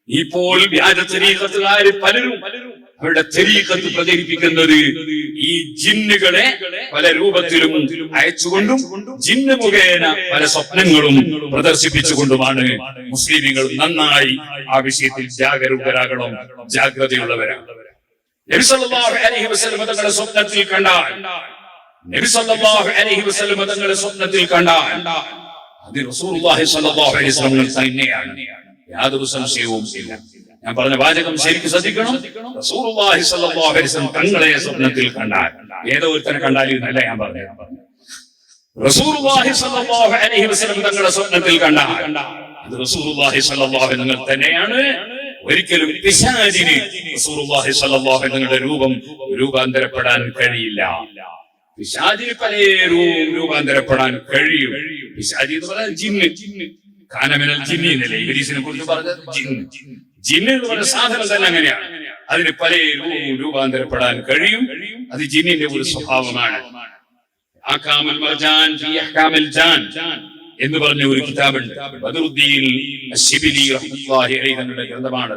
ഇപ്പോൾ വ്യാജ തരീഖത്തുകാര് പലരും അവരുടെ തരീഖത്ത് പ്രചരിപ്പിക്കുന്നത് ഈ ജിന്നുകളെ പല രൂപത്തിലും അയച്ചുകൊണ്ടും ജിന്ന് മുഖേന പല സ്വപ്നങ്ങളും പ്രദർശിപ്പിച്ചുകൊണ്ടുമാണ്. മുസ്ലിമുകൾ നന്നായി ആ വിഷയത്തിൽ ജാഗരൂകരാകണം, ജാഗ്രതയുള്ളവരാണ്. നബി സല്ലല്ലാഹു അലൈഹി വസല്ലം തങ്ങളുടെ സ്വപ്നത്തിൽ കണ്ടാൽ അത് റസൂലുള്ളാഹി സ്വല്ലല്ലാഹു അലൈഹി വസല്ലം തന്നെയാണ്, യാതൊരു സംശയവും ഇല്ല. ഞാൻ പറഞ്ഞ വാചകം ശരിക്കും ശ്രദ്ധിക്കണം. റസൂലുള്ളാഹി സ്വല്ലല്ലാഹു അലൈഹി വസല്ലം തങ്ങളെ സ്വപ്നത്തിൽ കണ്ടാൽ, ഏതോ ഒരുത്തനെ കണ്ടാൽ എന്നല്ല ഞാൻ പറഞ്ഞത്, റസൂലുള്ളാഹി സ്വല്ലല്ലാഹു അലൈഹി വസല്ലം തങ്ങളെ സ്വപ്നത്തിൽ കണ്ടാൽ അത് റസൂലുള്ളാഹി സ്വല്ലല്ലാഹു അലൈഹി വസല്ലം തന്നെയാണ്. ഒരിക്കലും പിശാചിന് റസൂലുള്ളാഹി സ്വല്ലല്ലാഹു അലൈഹി വസല്ലം രൂപാന്തരപ്പെടാൻ കഴിയില്ല. പിശാചിന് പല രൂപാന്തരപ്പെടാൻ കഴിയും. പിശാചി എന്ന് പറഞ്ഞാൽ ജിന്ന്, കാനമിനൽ ജിന്നി എന്നല്ലേ ഇബ്ലീസിനെ കുറിച്ച് പറഞ്ഞത്. ജിന്ന് എന്ന് പറഞ്ഞ സാധനം തന്നെ അങ്ങനെയാണ്, അതിന് പല രൂപാന്തരപ്പെടാൻ കഴിയും. അത് ജിന്നിന്റെ ഒരു സ്വഭാവമാണ്. അഹ്കാമുൽ മർജാൻ ഫീ അഹ്കാമിൽ ജാൻ എന്ന് പറഞ്ഞ ഒരു കിതാബുണ്ട്, ബദറുദ്ദീൻ അശ്ശിബിലി റഹ്മത്തുള്ളാഹി അലൈഹി തങ്ങളുടെ ഗ്രന്ഥമാണ്.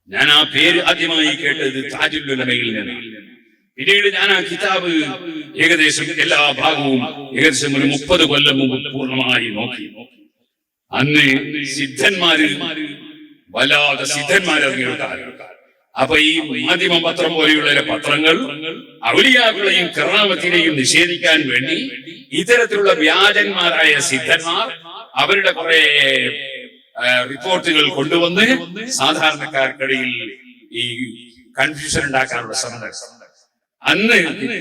ഞാൻ ആ പേര് ആദ്യമായി കേട്ടത് താജുൽ ഉലമയിൽ നിന്നാണ്. പിന്നീട് ഞാൻ ആ കിതാബ് ഏകദേശം എല്ലാ ഭാഗവും ഏകദേശം ഒരു 30 കൊല്ലം മുമ്പ് പൂർണ്ണമായി നോക്കി. അന്ന് സിദ്ധന്മാര് വല്ലാതെ സിദ്ധന്മാരിറങ്ങിയ കാലം. അപ്പൊ ഈ മാധ്യമ പത്രം പോലെയുള്ള പത്രങ്ങൾ ഔലിയാക്കളെയും കറാമത്തിനെയും നിഷേധിക്കാൻ വേണ്ടി ഇത്തരത്തിലുള്ള വ്യാജന്മാരായ സിദ്ധന്മാർ അവരുടെ കുറെ റിപ്പോർട്ടുകൾ കൊണ്ടുവന്ന് സാധാരണക്കാർക്കിടയിൽ ഈ കൺഫ്യൂഷൻ ഉണ്ടാക്കാനുള്ള ശ്രമം. അന്ന്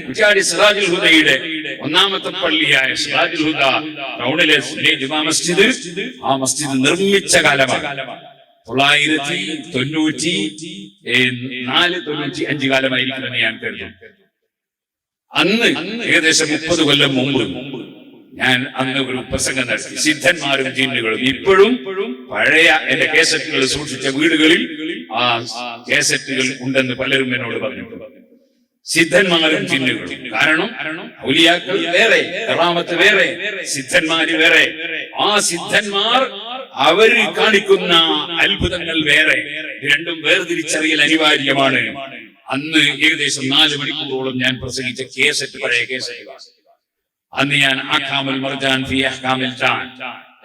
കുറ്റ്യാടി സിറാജുൽ ഹുദയുടെ ഒന്നാമത്തെ പള്ളിയായ സിറാജുൽ ഹുദ ടൗണിലെ ജുമാ മസ്ജിദ്, ആ മസ്ജിദ് നിർമ്മിച്ച കാലമാണ് 994-95 കാലമായിരിക്കുമെന്ന് ഞാൻ കരുതും. അന്ന് ഏകദേശം 30 കൊല്ലം മുമ്പ് ഞാൻ അന്ന് ഒരു പ്രസംഗം നടത്തി. സിദ്ധന്മാരും ജിന്നുകളും ഇപ്പോഴും പഴയ എന്റെ കേസറ്റുകൾ സൂക്ഷിച്ച വീടുകളിൽ ആ കേസറ്റുകൾ ഉണ്ടെന്ന് പലരും എന്നോട് പറഞ്ഞിട്ടുണ്ട്. സിദ്ധന്മാരും ജിന്നുകളും. കാരണം ഔലിയാക്കൾ വേറെ, കറാമത്ത് വേറെ, സിദ്ധന്മാര് വേറെ. ആ സിദ്ധന്മാർ അവര് കാണിക്കുന്ന അത്ഭുതങ്ങൾ വേറെ. രണ്ടും വേർതിരിച്ചറിയൽ അനിവാര്യമാണ്. അന്ന് ഏകദേശം 4 മണിക്കൂറോളം ഞാൻ പ്രസംഗിച്ച കേസറ്റ്, പഴയ കേസറ്റ്. അന്ന് ഞാൻ അഹ്കാമുൽ മർജാൻ ഫീ അഹ്കാമിൽ ജാൻ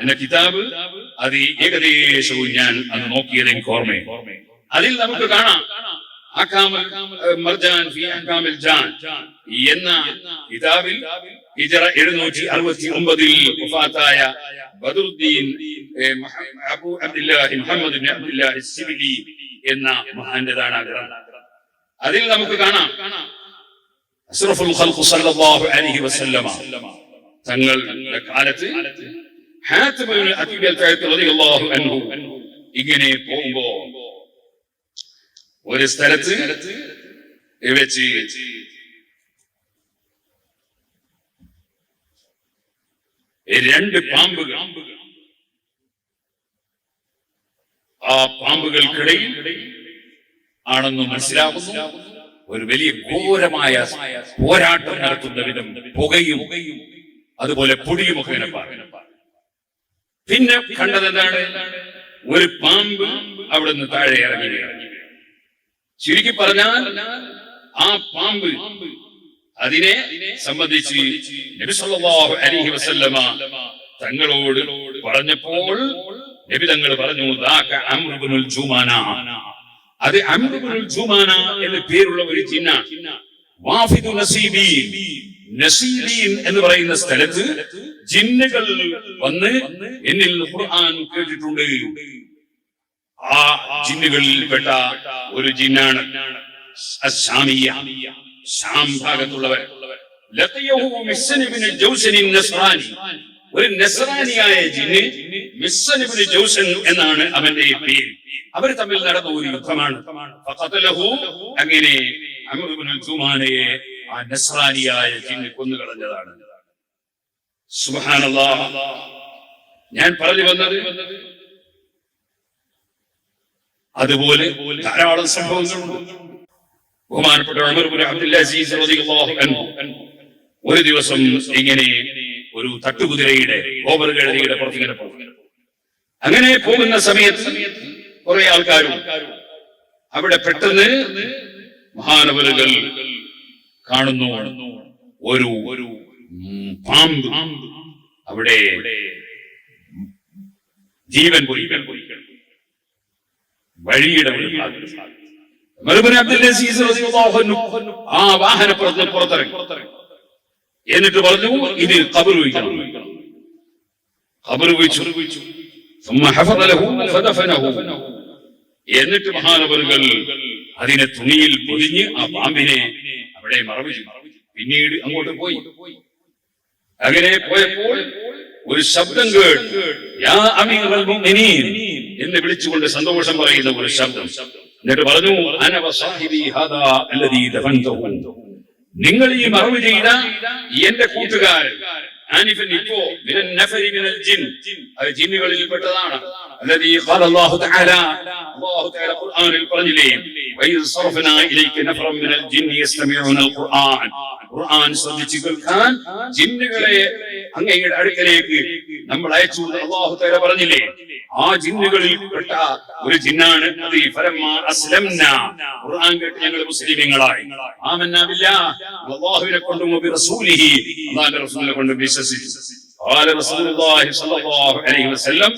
എന്ന കിതാബ്, അത് ഏകദേശവും ഞാൻ അന്ന് നോക്കിയത് എനിക്ക് ഓർമ്മയുണ്ട്. അതിൽ നമുക്ക് കാണാം അഹ്കാമുൽ മർജാൻ ഫീ അഹ്കാമിൽ ജാൻ എന്ന കിതാബിൽ ഹിജ്റ 769-ൽ വഫാത്തായ ബദറുദ്ദീൻ അബൂ അബ്ദുല്ലാഹി മുഹമ്മദ് ഇബ്നു അബ്ദുല്ലാഹി അശ്ശിബിലി എന്ന മഹാന്റേതാണ് ആ ഗ്രന്ഥം. അതിൽ നമുക്ക് കാണാം അഷ്റഫുൽ ഖൽഖ് സല്ലല്ലാഹു അലൈഹി വസല്ലമ തങ്ങളുടെ കാലത്ത് ഹാത്തിം ഇബ്നു അബീ ബൽതഅത്ത് റളിയല്ലാഹു അൻഹു ഇങ്ങനെ പോകുമ്പോ ഒരു സ്ഥലത്ത് വെച്ച് 2 പാമ്പുകൾ, ആ പാമ്പുകൾക്കിടയിൽ ആണെന്ന് മനസ്സിലാകുന്നു. ഒരു വലിയ ഘോരമായ പോരാട്ടം നടത്തുന്ന വിധം പുകയും അതുപോലെ പൊടിയുമൊക്കെ പിന്നെ കണ്ടത് എന്താണ്? ഒരു പാമ്പ് അവിടെ നിന്ന് താഴെ ഇറങ്ങി. ചുരുക്കി പറഞ്ഞാൽ ആ പാമ്പ് അതിനെ സംബന്ധിച്ച് നബി സല്ലല്ലാഹു അലൈഹി വസല്ലമ തങ്ങളോട് പറഞ്ഞപ്പോൾ നബി തങ്ങൾ പറഞ്ഞു, അംർ ഇബ്നുൽ ജുമാന. അത് അംർ ഇബ്നുൽ ജുമാന എന്ന പേരുള്ള ഒരു ജിന്നാണ്. വാഫിദു നസീബീൻ, നസീബീൻ എന്ന് പറയുന്ന സ്ഥലത്ത് ജിന്നുകൾ വന്ന് എന്നിൽ ഖുർആൻ കേട്ടിട്ടുണ്ട്. ആ ജിന്നുകളിൽപ്പെട്ട ഒരു ജിന്നാണ് അശ്ശാമിയ, ശാം ഭാഗത്തുള്ളവർ. ഒരു നസ്രാനിയായ ജിന്ന്, മിസ്സൻ ഇബ്നു ജൗസൻ എന്നാണ് അവന്റെ പേര്. അവർ തമ്മിൽ നടന്ന ഒരു യുദ്ധമാണ്. അങ്ങനെ അംർ ഇബ്നുൽ ജുമാനയെ ആ നസ്രാനിയായ ജിന്ന് കൊന്നുകളഞ്ഞതാണ്. സുബ്ഹാനല്ലാഹ്. ഞാൻ പറഞ്ഞു വന്നത് അതുപോലെ ധാരാളം സംഭവങ്ങളുണ്ട്. ബഹുമാനപ്പെട്ട ഉമർ ഇബ്നു അബ്ദുൽ അസീസ് റളിയല്ലാഹു അൻഹു ഒരു ദിവസം ഇങ്ങനെ ഒരു തട്ടുകുതിരയുടെ ഗോപർഗഴുതിയുടെ പുറത്തിങ്ങനെ പോകും. അങ്ങനെ പോകുന്ന സമയത്ത് കുറെ ആൾക്കാരും. അവിടെ പെട്ടെന്ന് മഹാനവറുകൾ കാണുന്നു ഒരു പാമ്പ് അവിടെ ജീവൻ പോയി വഴിയുടെ ആ വാഹനപ്പുറത്ത് പുറത്തിറങ്ങി. എന്നിട്ട് പറഞ്ഞു, ഇത് ഖബർ വയ്ക്കണം. ഖബർ വെച്ചു. എന്നിട്ട് മഹാനവറുകൾ അതിനെ തുണിയിൽ പൊതിഞ്ഞ് ആ പാമ്പിനെ അവിടെ മറവിച്ചു. പിന്നീട് അങ്ങോട്ട് പോയി. അങ്ങനെ പോയപ്പോൾ ഒരു ശബ്ദം കേട്ടു, യാ അമീറുൽ മുഅ്മിനീൻ എന്ന് വിളിച്ചുകൊണ്ട് സന്തോഷം പറയുന്ന ഒരു ശബ്ദം. എന്നിട്ട് പറഞ്ഞു, അന വസാഹിബി ഹാദാ അല്ലദീ ദഫൻതഹു, നിങ്ങൾ ഈ മറവ് ചെയ്ത എന്റെ കൂട്ടുകാരൻ ഇപ്പോ മിനൻ നഫരി മിനൽ ജിൻ, അത് ജിന്നുകളിൽപ്പെട്ടതാണ്. അല്ലദീ ഖാല അല്ലാഹു തആല, അല്ലാഹു തആല ഖുർആനിൽ പറഞ്ഞില്ലേ, വഇദ് സർഫനാ ഇലൈക നഫറൻ മിനൽ ജിന്നി യസ്തമിഊനൽ ഖുർആൻ, ഖുർആൻ ശ്രദ്ധിച്ചു കേൾക്കാൻ ജിന്നുകളെ അങ്ങയുടെ അടുക്കലേക്ക് നമ്മൾ അയച്ചു അല്ലാഹു തആല പറഞ്ഞില്ലേ. ആ ജിന്നുകളിൽപ്പെട്ട ഒരു ജിന്നാണ് അത്. ഫലമ്മാ അസ്ലംനാ, ഖുർആൻ കേട്ട് ഞങ്ങൾ മുസ്ലിമീങ്ങളായി. ആമന്നാ ബില്ലാഹ്, അല്ലാഹുവിനെ കൊണ്ടും ബിറസൂലിഹി, അല്ലാഹുവിന്റെ റസൂലിനെ കൊണ്ടും വിശ്വസിച്ചു. ഖാല റസൂലുള്ളാഹി സ്വല്ലല്ലാഹു അലൈഹി വസല്ലം,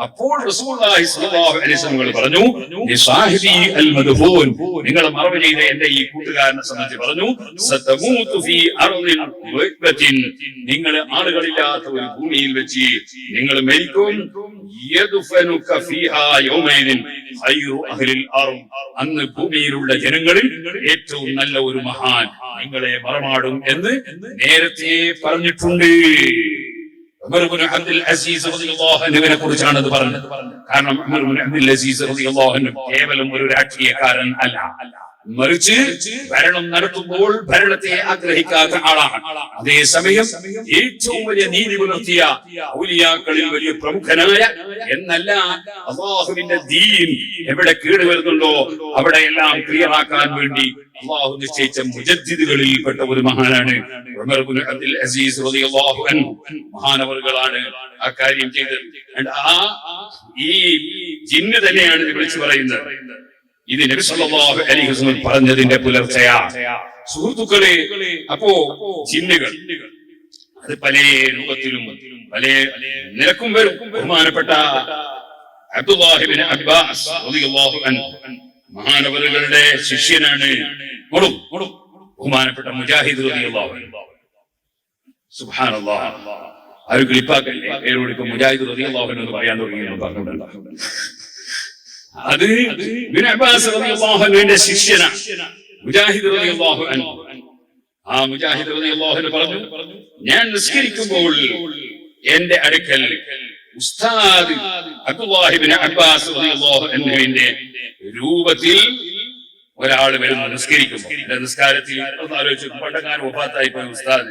അപ്പോൾ റസൂലുള്ളാഹി സ്വല്ലല്ലാഹു അലൈഹി വസല്ലം പറഞ്ഞു, ലിസാഹിബി അൽ മദ്ഫൂൻ, നിങ്ങൾ മറവ് ചെയ്ത എന്റെ ഈ കൂട്ടുകാരനെ സംബന്ധിച്ച് പറഞ്ഞു, സതമൂതു ഫീ അർദിൻ വഖബത്തിൻ, നിങ്ങൾ ആളുകളില്ലാത്ത ഒരു ഭൂമിയിൽ വെച്ച് നിങ്ങൾ മരിക്കും. യദ്ഫനുക ഫീഹാ യൗമൈദിൻ ഖൈറു അഹ്ലിൽ അർദ്, അന്ന് ഭൂമിയിലുള്ള ജനങ്ങളിൽ ഏറ്റവും നല്ല ഒരു മഹാൻ നിങ്ങളെ മറമാടും എന്ന് നേരത്തെ പറഞ്ഞിട്ടുണ്ട്. ഉമർ ഇബ്നു അബ്ദുൽ അസീസ് റളിയല്ലാഹു അൻഹുവിനെ കുറിച്ചാണ് അത് പറഞ്ഞത്. കാരണം ഉമർ ഇബ്നു അബ്ദുൽ അസീസ് റളിയല്ലാഹു അൻഹു കേവലം ഒരു രാഷ്ട്രീയക്കാരൻ അല്ല, മറിച്ച് ഭരണം നടത്തുമ്പോൾ ഭരണത്തെ ആഗ്രഹിക്കാത്ത ആളാണ്. അതേസമയം ഏറ്റവും വലിയ നീതി പുലർത്തിയ ഔലിയാക്കളിൽ വലിയ പ്രമുഖനായ, എന്നല്ല അല്ലാഹുവിന്റെ ദീൻ എവിടെ കേടുവരുന്നുണ്ടോ അവിടെയെല്ലാം ക്ലിയറാക്കാൻ വേണ്ടി അല്ലാഹു നിശ്ചയിച്ച മുജദ്ദിദുകളിൽപ്പെട്ട ഒരു മഹാനാണ് ഉമർ ഇബ്നു അബ്ദുൽ അസീസ് റളിയല്ലാഹു അൻഹു. മഹാനവറുകളാണ് ആ കാര്യം ചെയ്തത്. ഈ ജിന്ന് തന്നെയാണ് ഇത് വിളിച്ചു പറയുന്നത്. ഇത് നബി സല്ലല്ലാഹു അലൈഹി വസല്ലം പറഞ്ഞതിന്റെ പുലർച്ചയാ. സുഹൃത്തുക്കളെ, അപ്പോ ജിന്നുകൾ അത് പല രൂപത്തിലും പല നിലക്കും വരും. ബഹുമാനപ്പെട്ട അബ്ദുല്ലാഹി ഇബ്നു അബ്ബാസ് റളിയല്ലാഹു അൻഹു മഹാനവറുകളുടെ ശിഷ്യനാണ്. ബഹുമാനപ്പെട്ട മുജാഹിദ് റളിയല്ലാഹു അൻഹു. സുബ്ഹാനല്ലാഹ്, ആ ഒരു ക്ലിപ്പാക്കല്ലേ പേരോട് ഇപ്പൊ മുജാഹിദ് റളിയല്ലാഹു അൻഹു എന്ന് പറയാൻ തുടങ്ങിയെന്ന് പറഞ്ഞിട്ടുണ്ടല്ലോ. അത് ഇബ്നു അബ്ബാസ് റളിയല്ലാഹു അൻഹുവിന്റെ ശിഷ്യനാണ് മുജാഹിദ് റളിയല്ലാഹു അൻഹു. ആ മുജാഹിദ് റളിയല്ലാഹു അൻഹു പറഞ്ഞു, ഞാൻ നിസ്കരിക്കുമ്പോൾ എന്റെ അടുക്കൽ ഉസ്താദ് അബ്ദുല്ലാഹി ഇബ്നു അബ്ബാസ് റളിയല്ലാഹു അൻഹുവിന്റെ രൂപത്തിൽ ഒരാൾ വരുന്നു നിസ്കരിക്കുമ്പോൾ. എന്റെ നിസ്കാരത്തിൽ ആലോചിച്ചു, പണ്ടങ്ങാനും വഫാത്തായി പോയ ഉസ്താദ്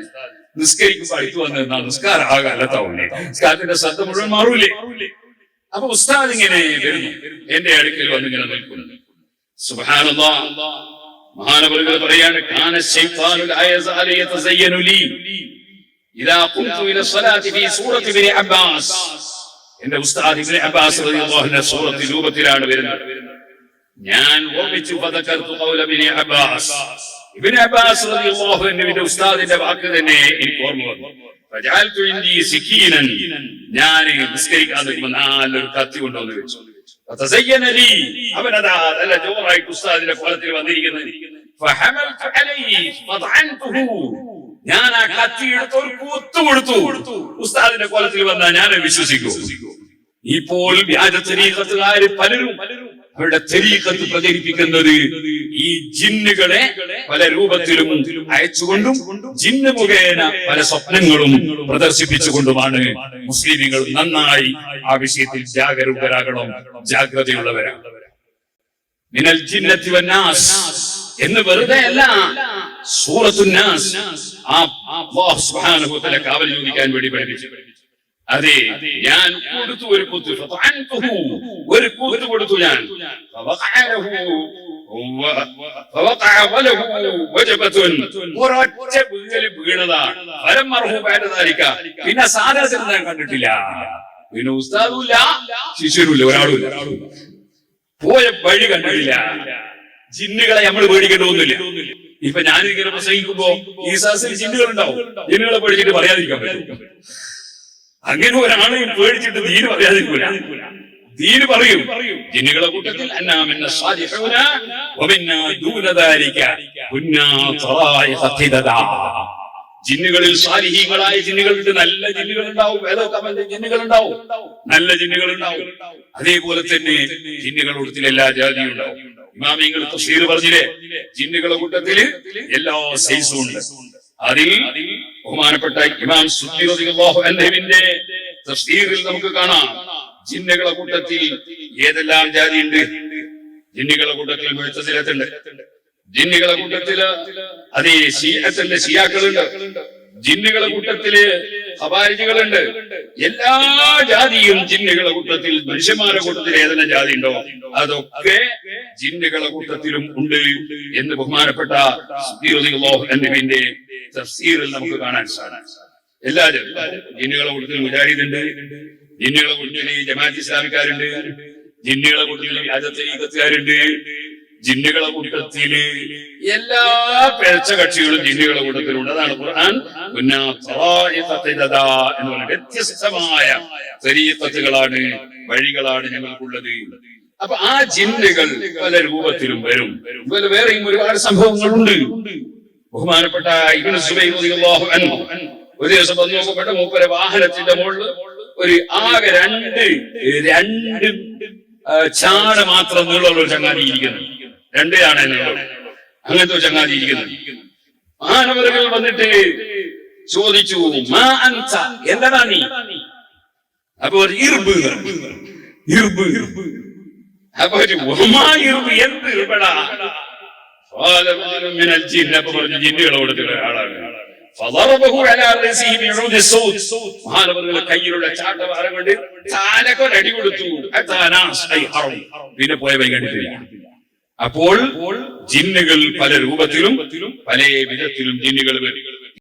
നിസ്കരിക്കുമ്പോൾ അടുത്ത് വന്നിരുന്ന നിസ്കാരം ആകാലത്താവൂലേ, നിസ്കാരത്തിന്റെ ശ്രദ്ധ മുഴുവൻ മാറൂലേ. അപ്പൊ ഉസ്താദ് ഇങ്ങനെ വരുന്നു, എന്റെ അടുക്കൽ വന്നിങ്ങനെ നിൽക്കുന്നു. സുബ്ഹാനല്ലാഹ്, മഹാനവറുകൾ പറയാണ്, കാന ശൈത്താനു ലാ യസാലു യതസയ്യനു ലീ ഇദാ ഖുംതു ഇല സ്വലാത്തി ഫീ സൂറത്തി ഇബ്നു അബ്ബാസ്. എന്റെ ഉസ്താദ് ഇബ്നു അബ്ബാസ് റളിയല്ലാഹു അൻഹു സൂറത്ത് രൂപത്തിലാണ് വരുന്നത്. ഞാൻ ഓർമ്മിച്ചു ഫദകർതു ഖൗല ഇബ്നു അബ്ബാസ്. ഇബ്നു അബ്ബാസ് റളിയല്ലാഹു അൻഹുവിന്റെ ഉസ്താദിന്റെ വാക്ക് തന്നെ എനിക്ക് ഓർമ്മ വന്നു. ഫജഅൽതു ഇൻദി സികീനൻ, ഞാൻ നിസ്കരിക്കാൻ നിൽക്കുമ്പോൾ നല്ലൊരു കത്തി കൊണ്ടുവന്ന് വെച്ചു. ഫതസയ്യന ലീ, അവനതാ നല്ല ജോറായിട്ട് ഉസ്താദിന്റെ കോലത്തിൽ വന്നിരിക്കുന്നത്. ഫഹമൽതു അലൈഹി ഫദഅൻതുഹു, ഞാൻ ആ കത്തി എടുത്ത് ഒരു കുത്തു കൊടുത്തു. ഉസ്താദിന്റെ കോലത്തിൽ വന്നാൽ ഞാൻ വിശ്വസിക്കൂ. ഇപ്പോൾ വ്യാജ തരീഖത്തുകാര് പലരും അവരുടെ തരീഖത്ത് പ്രചരിപ്പിക്കുന്നത് ഈ ജിന്നുകളെ പല രൂപത്തിലും അയച്ചുകൊണ്ടും ജിന്ന് മുഖേന പല സ്വപ്നങ്ങളും പ്രദർശിപ്പിച്ചുകൊണ്ടുമാണ്. മുസ്ലിമുകൾ നന്നായി ആ വിഷയത്തിൽ ജാഗരൂകരാകണം, ജാഗ്രതയുള്ളവരാണ്. മിനൽ ജിന്നത്തി വന്നാസ് എന്ന് വെറുതെ അല്ല, സൂറത്തുൻ നാസ് അല്ലാഹു സുബ്ഹാനഹു വ തആല കാവൽ ചോദിക്കാൻ വേണ്ടി പഠിപ്പിച്ചു. അതെ, ഞാൻ കൊടുത്തു ഒരു കൂത്ത്, ഒരു കൂത്ത് കൊടുത്തു ഞാൻ. ഒരൊറ്റ വീഴൽ വീണതാ. പിന്നെ സാധാരണ ഞാൻ കണ്ടിട്ടില്ല. പിന്നെ ഉസ്താദുമില്ല, ശിഷ്യനുമില്ല, ഒരാളുമില്ല. പോയ വഴി കണ്ടിട്ടില്ല. ജിന്നുകളെ നമ്മൾ പേടിക്കേണ്ട ഒന്നുമില്ല. ഇപ്പൊ ഞാനിങ്ങനെ പ്രസംഗിക്കുമ്പോ ഈ സദസ്സിൽ ജിന്നുകളുണ്ടാവും. ജിന്നുകളെ പേടിച്ചിട്ട് പറയാതിരിക്കാൻ പറ്റും? അങ്ങനെ ഒരാളെയും പേടിച്ചിട്ട് ദീന് പറയാതിരിക്കൂല. ദീന് പറയും ജിന്നുകളെ കൂട്ടത്തിൽ ജിന്നുകളിൽ സാലിഹീങ്ങളായ ജിന്നുകളുണ്ട്, നല്ല ജിന്നുകളുണ്ടാവും, ജിന്നുകളുണ്ടാവും, നല്ല ജിന്നുകളുണ്ടാവും. അതേപോലെ തന്നെ ജിന്നുകളുടെ കൂട്ടത്തിൽ എല്ലാ ജാതിയും ഉണ്ടാവും. ഇമാമിങ്ങൾ തഫ്സീർ പറഞ്ഞില്ലേ, ജിന്നുകളുടെ കൂട്ടത്തില് എല്ലാ സൈസും ഉണ്ട്. അതിൽ ബഹുമാനപ്പെട്ട ഇമാം സുദ്ദി റളിയല്ലാഹു അൻഹുവിന്റെ തഫ്സീറിൽ നമുക്ക് കാണാം ജിന്നുകളുടെ കൂട്ടത്തിൽ ഏതെല്ലാം ജാതിയുണ്ട്. ജിന്നുകളുടെ കൂട്ടത്തിൽ മുഅ്തസിലത്തുണ്ട്, ജിന്നുകളുടെ കൂട്ടത്തില് അതേ ശിയഅത്തിന്റെ ശിയാക്കളുണ്ട്, ജിന്നുകളുടെ കൂട്ടത്തില് ഖവാരിജികളുണ്ട്. എല്ലാ ജാതിയും ജിന്നുകളുടെ കൂട്ടത്തിൽ, മനുഷ്യന്മാരുടെ കൂട്ടത്തിൽ ഏതെല്ലാം ജാതി ഉണ്ടോ അതൊക്കെ ജിന്നുകളുടെ കൂട്ടത്തിലും ഉണ്ട് എന്ന് ബഹുമാനപ്പെട്ട സുദ്ദി റളിയല്ലാഹു അൻഹുവിന്റെ തഫ്സീറിൽ നമുക്ക് കാണാൻ സാധിക്കും. എല്ലാ ജിന്നുകളുടെ കൂട്ടത്തിൽ മുജാഹിദുണ്ട്, ജിന്നുകളുടെ കൂട്ടത്തിൽ ജമാഅത്ത് ഇസ്ലാമിക്കാരുണ്ട്, ജിന്നുകളുടെ കൂട്ടത്തിൽ അജത്തരീഖത്തുകാരുണ്ട്, ജിന്നുകളുടെ കൂട്ടത്തില് എല്ലാ പിഴച്ച കക്ഷികളും ജിന്നുകളുടെ കൂട്ടത്തിലുണ്ട്. അതാണ് ഖുർആൻ എന്ന് പറഞ്ഞ വ്യത്യസ്തമായ തരീഖത്തുകളാണ്, വഴികളാണ് ഞങ്ങൾക്കുള്ളത്. അപ്പൊ ആ ജിന്നുകൾ പല രൂപത്തിലും വരും. അതുപോലെ വേറെയും ഒരുപാട് സംഭവങ്ങളുണ്ട്. ബഹുമാനപ്പെട്ട ഇബ്നു സുബൈർ റളിയല്ലാഹു അൻഹു ഒരു ദിവസം വന്നു നോക്കപ്പെട്ട മൂപ്പരെ വാഹനത്തിന്റെ മുകളിൽ ഒരു ആകെ രണ്ട് ചാട മാത്രം നീളമുള്ള ഒരു ചങ്ങാതി ഇരിക്കുന്നു. 2 ചാണ അങ്ങനത്തെ ഒരു ചങ്ങാതി ഇരിക്കുന്നു. മാനവറുകൾ വന്നിട്ട് ചോദിച്ചു, മാ അൻത, എന്താ നീ? അപ്പൊ ഒരു ഇർബ് അപ്പൊ എന്ത് ഇർബടാ? അപ്പൊ പറഞ്ഞു ജിന്നുകളോട് ആളാണ്. കയ്യിലുള്ള ചാട്ടവാരം കൊണ്ട് താലക്കൊരടി കൊടുത്തു. പിന്നെ പോയ വൈ കണ്ടിട്ടില്ല. അപ്പോൾ ജിന്നുകൾ പല രൂപത്തിലും പല വിധത്തിലും ജിന്നുകൾ വരും.